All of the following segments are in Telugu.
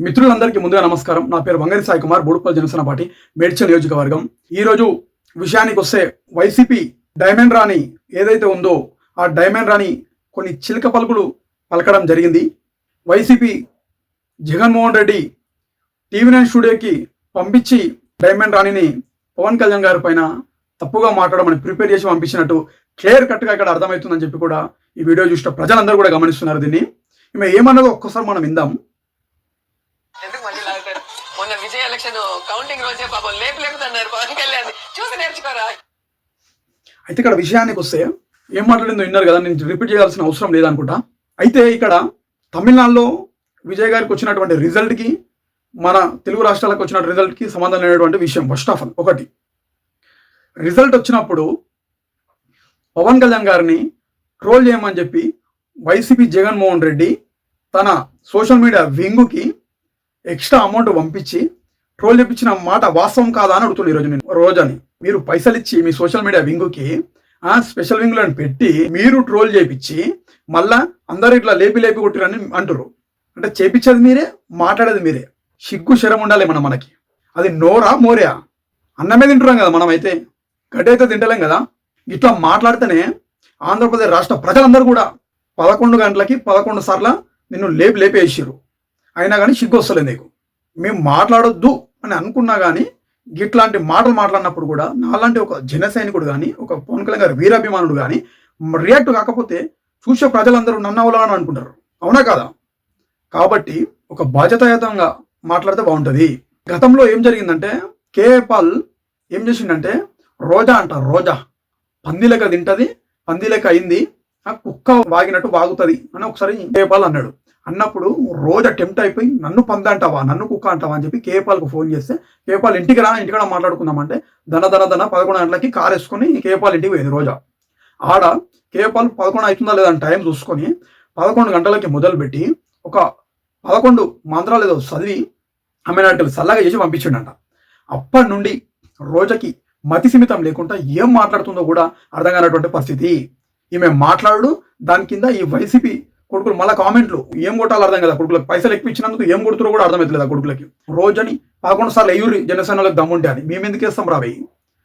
మిత్రులందరికీ ముందుగా నమస్కారం. నా పేరు వంగరి సాయి కుమార్, బోడుపల్లి జనసేన పార్టీ మేడ్చల్ నియోజకవర్గం. ఈరోజు విషయానికి వస్తే వైసీపీ డైమండ్ రాణి ఏదైతే ఉందో ఆ డైమండ్ రాణి కొన్ని చిలక పలుకులు పలకడం జరిగింది. వైసీపీ జగన్మోహన్ రెడ్డి టీవీ9 స్టూడియోకి పంపించి డైమండ్ రాణిని పవన్ కళ్యాణ్ గారి పైన తప్పుగా మాట్లాడమని ప్రిపేర్ చేసి పంపించినట్టు క్లియర్ కట్గా ఇక్కడ అర్థమవుతుందని చెప్పి కూడా ఈ వీడియో చూసిన ప్రజలందరూ కూడా గమనిస్తున్నారు. దీన్ని ఈమె ఏమన్నదో ఒక్కసారి మనం విందాం. మొన్న విజయ ఎలక్షన్ కౌంటింగ్ రోజే పాపం లేపుతున్నారు పవన్ కళ్యాణ్ చూసి నేర్చుకోరా. అయితే ఇక్కడ విషయానికి వస్తే ఏం మాట్లాడిందో విన్నారు కదా, నేను రిపీట్ చేయాల్సిన అవసరం లేదనుకుంటా. అయితే ఇక్కడ తమిళనాడులో విజయ్ గారికి వచ్చినటువంటి రిజల్ట్కి మన తెలుగు రాష్ట్రాలకు వచ్చిన రిజల్ట్కి సంబంధం లేనటువంటి విషయం. ఫస్ట్ ఆఫ్ ఆల్ ఒకటి, రిజల్ట్ వచ్చినప్పుడు పవన్ కళ్యాణ్ గారిని ట్రోల్ చేయమని చెప్పి వైసీపీ జగన్మోహన్ రెడ్డి తన సోషల్ మీడియా వింగుకి ఎక్స్ట్రా అమౌంట్ పంపించి ట్రోల్ చేపించిన మాట వాస్తవం కాదా అని అడుగుతుంది ఈరోజు నేను. రోజని మీరు పైసలు ఇచ్చి మీ సోషల్ మీడియా వింగుకి స్పెషల్ వింగులను పెట్టి మీరు ట్రోల్ చేపించి మళ్ళా అందరూ ఇట్లా లేపి లేపి కొట్టిరని అంటారు. అంటే చేపించేది మీరే, మాట్లాడేది మీరే. సిగ్గు శరం ఉండాలి మనకి. అది నోరా మోరియా? అన్నమే తింటున్నాం కదా మనం, అయితే గడ్డి అయితే తింటలేం కదా. ఇట్లా మాట్లాడితేనే ఆంధ్రప్రదేశ్ రాష్ట్ర ప్రజలందరూ కూడా 11 గంటలకి 11 సార్లు నిన్ను లేపేసారు. అయినా కానీ సిగ్గు వస్తలేదు నీకు. మేము మాట్లాడొద్దు అని అనుకున్నా కానీ ఇట్లాంటి మాటలు మాట్లాడినప్పుడు కూడా నాలాంటి ఒక జన సైనికుడు కానీ, ఒక పవన్ కళ్యాణ్ గారి వీరాభిమానుడు కానీ రియాక్ట్ కాకపోతే చూసే ప్రజలందరూ నన్ను అవలాలని అనుకుంటారు. అవునా కాదా? కాబట్టి ఒక బాధ్యతాయుతంగా మాట్లాడితే బాగుంటుంది. గతంలో ఏం జరిగిందంటే కేఏ పాల్ ఏం చేసిండంటే రోజా పంది లెక్క తింటది, పంది లెక్క అయింది, కుక్క వాగినట్టు వాగుతుంది అని ఒకసారి కేఏ పాల్ అన్నాడు. అన్నప్పుడు రోజా టెంప్ట్ అయిపోయి నన్ను పంది అంటావా, నన్ను కుక్క అంటావా అని చెప్పి కేపాల్కు ఫోన్ చేస్తే కేపాల్ ఇంటికాడ మాట్లాడుకుందామంటే దన 11 గంటలకి కారు వేసుకొని కేపాల్ ఇంటికి పోయింది రోజా. ఆడ కేపాల్ 11 అవుతుందా లేదని టైం చూసుకొని 11 గంటలకి మొదలుపెట్టి ఒక 11 మంత్రాలు ఏదో చదివి ఆమె నాటలు చల్లగా చేసి పంపించిండంట. అప్పటి నుండి రోజాకి మతి సిమితం లేకుండా ఏం మాట్లాడుతుందో కూడా అర్థం కానటువంటి పరిస్థితి. ఈమె మాట్లాడు దాని కింద ఈ వైసీపీ కొడుకులు మళ్ళీ కామెంట్లు ఏం కొట్టాలో అర్థం కదా. కొడుకులకు పైసలు ఎక్కువ ఇచ్చినందుకు ఏం కొడుతురో కూడా అర్థమవుతలేదు ఆ కొడుకులకి. రోజని 11 సార్లు ఎయ్యూరి జనసేనలకు దమ్ముంటే అని మేము ఎందుకు వేస్తాం రాబోయి?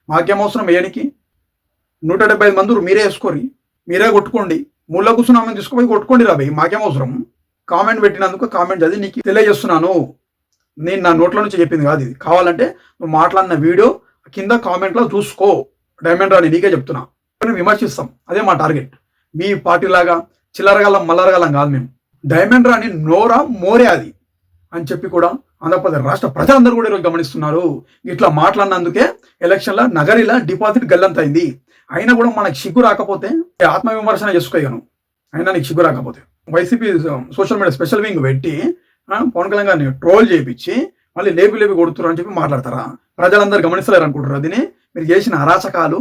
మాకేం అవసరం వేయనికి? 175 మంది మీరే వేసుకోరి, మీరే కొట్టుకోండి. ముళ్ళ కూర్చున్నామని తీసుకుపోయి కొట్టుకోండి రాబోయి, మాకేం అవసరం? కామెంట్ పెట్టినందుకు కామెంట్ చదివి నీకు తెలియజేస్తున్నాను. నేను నా నోట్ల నుంచి చెప్పింది కాదు ఇది. కావాలంటే నువ్వు మాట్లాడిన వీడియో కింద కామెంట్లో చూసుకో. డైమండ్ రాని నీకే చెప్తున్నా. విమర్శిస్తాం, అదే మా టార్గెట్. మీ పార్టీలాగా చిల్లరగలం మల్లరగలం కాదు మేము. డైమండ్ రాని నోరా మోరే అది అని చెప్పి కూడా ఆంధ్రప్రదేశ్ రాష్ట్ర ప్రజలందరూ కూడా ఈరోజు గమనిస్తున్నారు. ఇట్లా మాట్లాడినందుకే ఎలక్షన్లో నగరిలా డిపాజిట్ గల్లంతైంది. అయినా కూడా మనకు సిగ్గు రాకపోతే ఆత్మవిమర్శన చేసుకోగలను. అయినా నీకు సిగ్గు రాకపోతే YCP social media special wing పెట్టి పవన్ కళ్యాణ్ గారిని ట్రోల్ చేయించి మళ్ళీ లేపి కొడుతున్నారు అని చెప్పి మాట్లాడతారా? ప్రజలందరూ గమనిస్తలేరు అనుకుంటారు. అదిని మీరు చేసిన అరాచకాలు,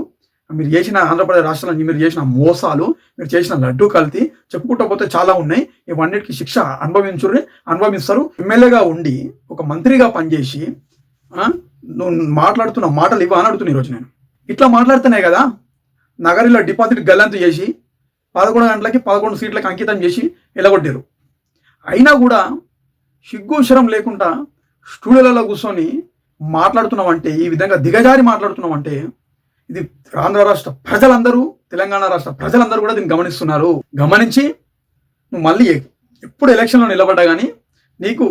మీరు చేసిన ఆంధ్రప్రదేశ్ రాష్ట్రానికి మీరు చేసిన మోసాలు, మీరు చేసిన లడ్డు కల్తీ చెప్పుకుంటూ పోతే చాలా ఉన్నాయి. ఇవన్నిటికీ శిక్ష అనుభవిస్తారు. ఎమ్మెల్యేగా ఉండి ఒక మంత్రిగా పనిచేసి నువ్వు మాట్లాడుతున్న మాటలు ఇవ్వ అని అడుగుతున్నా ఈరోజు నేను. ఇట్లా మాట్లాడుతున్నాయి కదా నగరిలో డిపాజిట్ గల్లంతు చేసి 11 గంటలకి 11 సీట్లకు అంకితం చేసి ఎలగొట్టారు. అయినా కూడా సిగ్గు శరం లేకుండా స్టూడియోలలో కూర్చొని మాట్లాడుతున్నావంటే, ఈ విధంగా దిగజారి మాట్లాడుతున్నావంటే ఇది ఆంధ్ర రాష్ట్ర ప్రజలందరూ, తెలంగాణ రాష్ట్ర ప్రజలందరూ కూడా దీన్ని గమనిస్తున్నారు. గమనించి నువ్వు మళ్ళీ ఎప్పుడు ఎలక్షన్లో నిలబడ్డా కానీ నీకు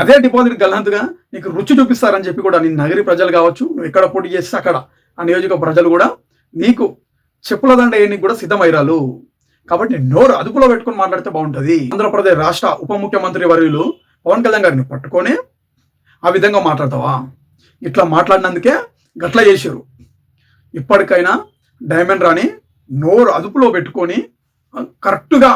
అదే డిపాజిట్ గల్లంతుగా నీకు రుచి చూపిస్తారని చెప్పి కూడా నీ నగరి ప్రజలు కావచ్చు, నువ్వు ఎక్కడ పోటీ చేస్తే అక్కడ ఆ నియోజక ప్రజలు కూడా నీకు చెప్పుల దండ వేయడానికి కూడా సిద్ధమయ్యారు. కాబట్టి నోరు అదుపులో పెట్టుకుని మాట్లాడితే బాగుంటుంది. ఆంధ్రప్రదేశ్ రాష్ట్ర ఉప ముఖ్యమంత్రి వర్యులు పవన్ కళ్యాణ్ గారిని పట్టుకొని ఆ విధంగా మాట్లాడతావా? ఇట్లా మాట్లాడినందుకే గట్లా చేశారు. ఇప్పటికైనా డైమండ్ రాని నోరు అదుపులో పెట్టుకొని కరెక్ట్గా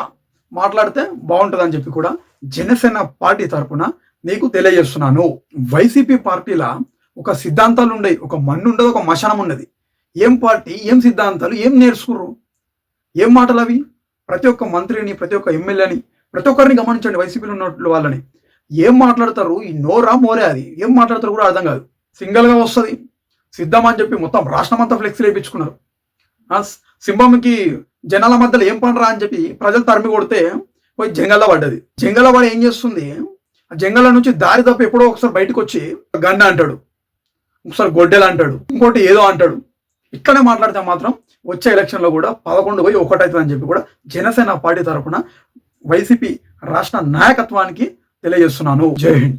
మాట్లాడితే బాగుంటుంది అని చెప్పి కూడా జనసేన పార్టీ తరఫున నీకు తెలియజేస్తున్నాను. వైసీపీ పార్టీల ఒక సిద్ధాంతాలు ఉండేవి, ఒక మన్ను ఉండదు, ఒక మశానం ఉన్నది. ఏం పార్టీ, ఏం సిద్ధాంతాలు, ఏం నేర్చుకుర్రు, ఏం మాటలు అవి? ప్రతి ఒక్క మంత్రిని, ప్రతి ఒక్క ఎమ్మెల్యేని, ప్రతి ఒక్కరిని గమనించండి. వైసీపీలో ఉన్న వాళ్ళని ఏం మాట్లాడతారు? ఈ నోరా మోరే అది ఏం మాట్లాడతారు కూడా అర్థం కాదు. సింగల్గా వస్తుంది సిద్ధం అని చెప్పి మొత్తం రాష్ట్రం అంతా ఫ్లెక్సీలు వేయించుకున్నారు. సింహంకి జనాల మధ్యలో ఏం పనరా అని చెప్పి ప్రజలు తరిమి కొడితే పోయి జంగల్లో పడ్డది. జంగల్లో పడి ఏం చేస్తుంది? ఆ జంగల్ నుంచి దారి తప్పి ఎప్పుడో ఒకసారి బయటకు వచ్చి గన్న అంటాడు, ఒకసారి గొడ్డెలు అంటాడు, ఇంకోటి ఏదో అంటాడు. ఇట్లనే మాట్లాడితే మాత్రం వచ్చే ఎలక్షన్లో కూడా 11 పోయి 1 అవుతుందని చెప్పి కూడా జనసేన పార్టీ తరఫున వైసీపీ రాష్ట్ర నాయకత్వానికి తెలియజేస్తున్నాను. జై హింద్.